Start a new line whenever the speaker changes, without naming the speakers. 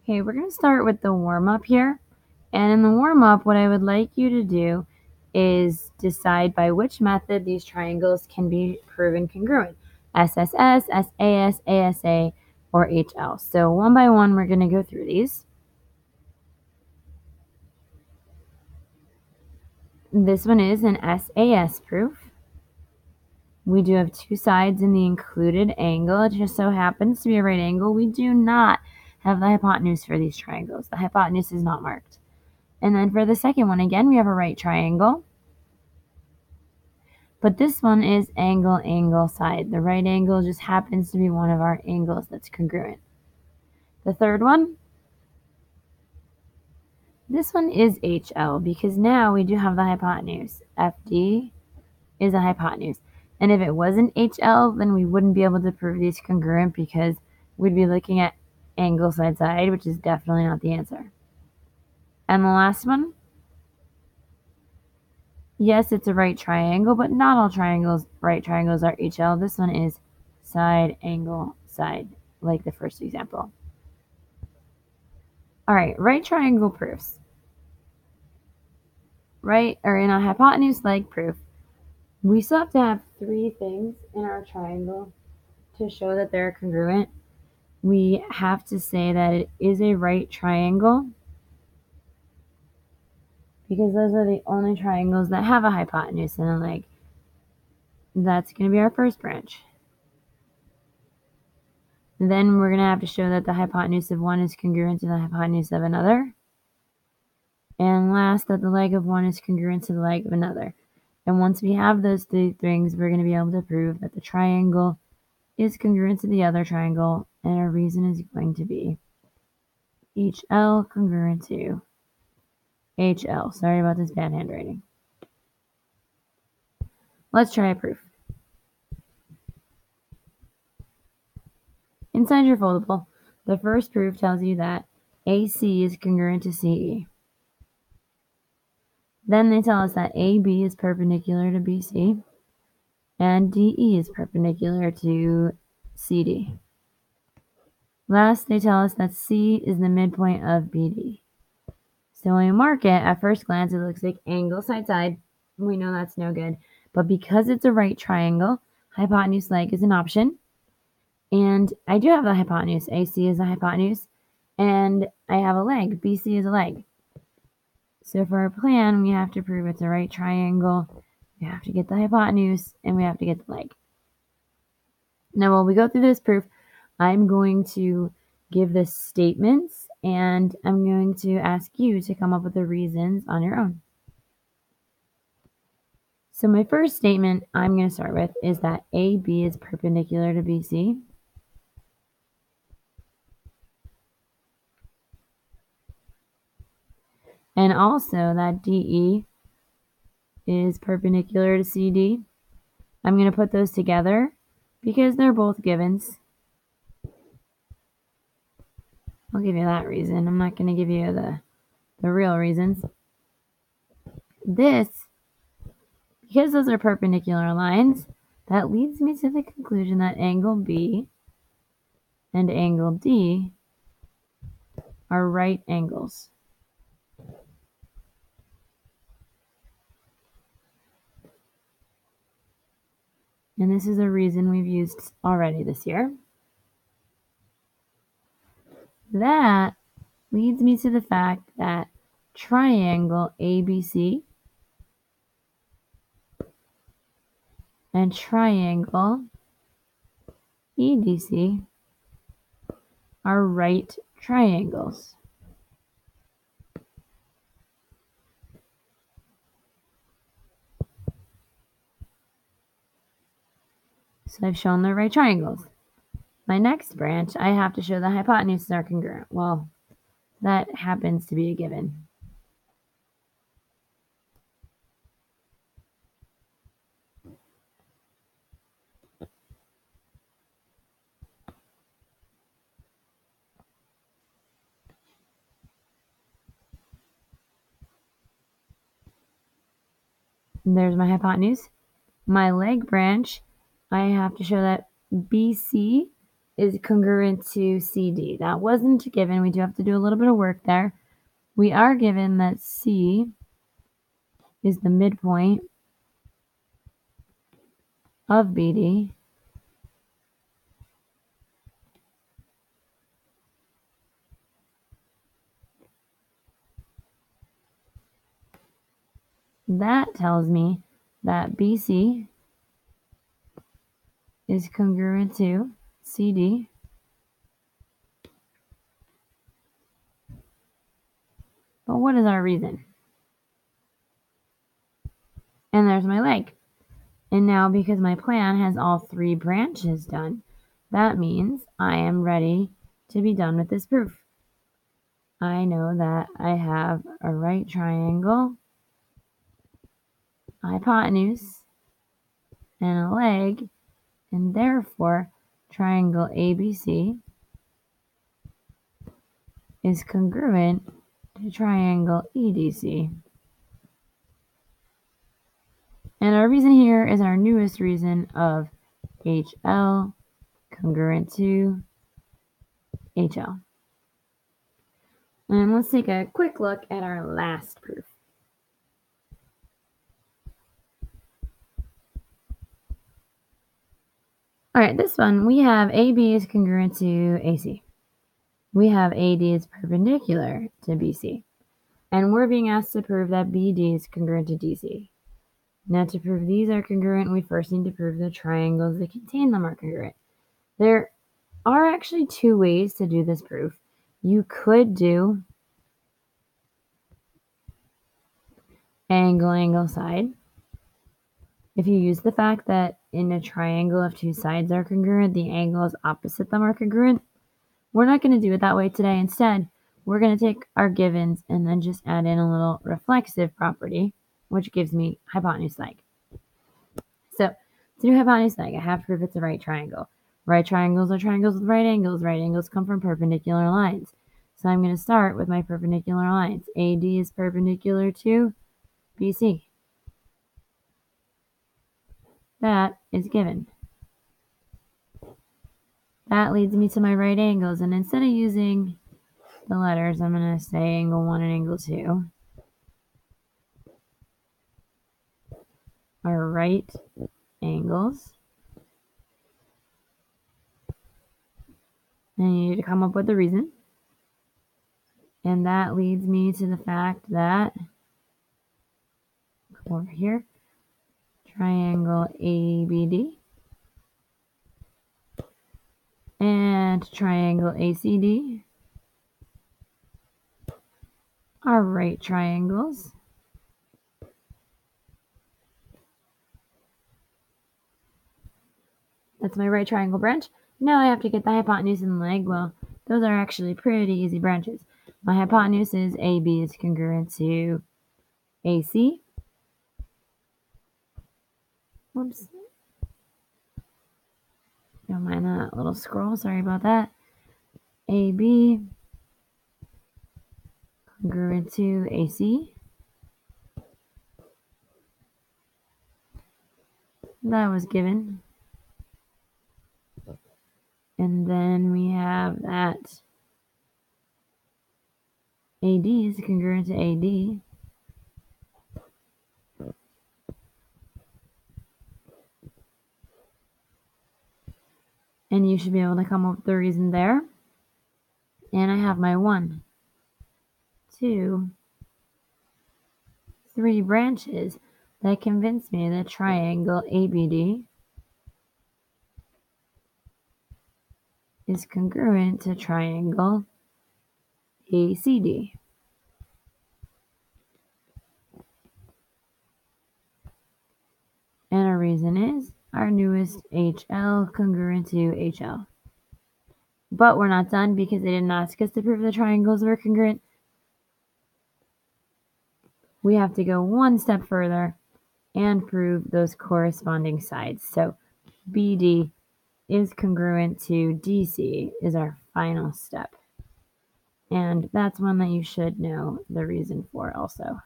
Okay, we're going to start with the warm-up here. And in the warm-up, what I would like you to do is decide by which method these triangles can be proven congruent. SSS, SAS, ASA, or HL. So one by one, we're going to go through these. This one is an SAS proof. We do have two sides in the included angle. It just so happens to be a right angle. We do not have the hypotenuse for these triangles. The hypotenuse is not marked. And then for the second one, again, we have a right triangle. But this one is angle, angle, side. The right angle just happens to be one of our angles that's congruent. The third one, this one is HL because now we do have the hypotenuse. FD is a hypotenuse. And if it wasn't HL, then we wouldn't be able to prove these congruent because we'd be looking at angle, side, side, which is definitely not the answer. And the last one, yes, it's a right triangle, but not all right triangles are HL. This one is side, angle, side, like the first example. All right, right triangle proofs. Right, or in a hypotenuse-like proof, we still have to have three things in our triangle to show that they're congruent. We have to say that it is a right triangle because those are the only triangles that have a hypotenuse and a leg. That's going to be our first branch. Then we're going to have to show that the hypotenuse of one is congruent to the hypotenuse of another. And last, that the leg of one is congruent to the leg of another. And once we have those three things, we're going to be able to prove that the triangle is congruent to the other triangle, and our reason is going to be HL congruent to HL. Sorry about this bad handwriting. Let's try a proof. Inside your foldable, the first proof tells you that AC is congruent to CE. Then they tell us that AB is perpendicular to BC, and DE is perpendicular to CD. Last, they tell us that C is the midpoint of BD. So when we mark it, at first glance, it looks like angle, side, side. We know that's no good. But because it's a right triangle, hypotenuse leg is an option. And I do have the hypotenuse. AC is a hypotenuse. And I have a leg. BC is a leg. So for our plan, we have to prove it's a right triangle. We have to get the hypotenuse, and we have to get the leg. Now, while we go through this proof, I'm going to give the statements, and I'm going to ask you to come up with the reasons on your own. So my first statement I'm going to start with is that AB is perpendicular to BC. And also that DE is perpendicular to CD. I'm going to put those together because they're both givens. I'll give you that reason. I'm not going to give you the real reasons. Because those are perpendicular lines, that leads me to the conclusion that angle B and angle D are right angles. And this is a reason we've used already this year. That leads me to the fact that triangle ABC and triangle EDC are right triangles. So I've shown they're right triangles. My next branch, I have to show the hypotenuses are congruent. Well, that happens to be a given. And there's my hypotenuse. My leg branch, I have to show that BC is congruent to CD. That wasn't given. We do have to do a little bit of work there. We are given that C is the midpoint of BD. That tells me that BC is congruent to CD. But what is our reason? And there's my leg. And now because my plan has all 3 branches done, that means I am ready to be done with this proof. I know that I have a right triangle, hypotenuse, and a leg, and therefore triangle ABC is congruent to triangle EDC. And our reason here is our newest reason of HL congruent to HL. And let's take a quick look at our last proof. All right, this one, we have AB is congruent to AC. We have AD is perpendicular to BC. And we're being asked to prove that BD is congruent to DC. Now, to prove these are congruent, we first need to prove the triangles that contain them are congruent. There are actually 2 ways to do this proof. You could do angle, angle, side. If you use the fact that in a triangle, if 2 sides are congruent, the angles opposite them are congruent. We're not going to do it that way today. Instead, we're going to take our givens and then just add in a little reflexive property, which gives me hypotenuse leg. So to do hypotenuse leg, I have to prove it's a right triangle. Right triangles are triangles with right angles. Right angles come from perpendicular lines. So I'm going to start with my perpendicular lines. AD is perpendicular to BC. That is given. That leads me to my right angles. And instead of using the letters, I'm going to say angle 1 and angle 2 are right angles. And you need to come up with a reason. And that leads me to the fact that, over here, triangle ABD and triangle ACD are right triangles. That's my right triangle branch. Now I have to get the hypotenuse and the leg. Well, those are actually pretty easy branches. My hypotenuse is AB is congruent to AC. Whoops. Don't mind that little scroll. Sorry about that. AB congruent to AC. That was given. And then we have that AD is congruent to AD. And you should be able to come up with the reason there. And I have my 1, 2, 3 branches that convince me that triangle ABD is congruent to triangle ACD. And our reason is our newest HL congruent to HL. But we're not done because they didn't ask us to prove the triangles were congruent. We have to go one step further and prove those corresponding sides. So BD is congruent to DC is our final step. And that's one that you should know the reason for also.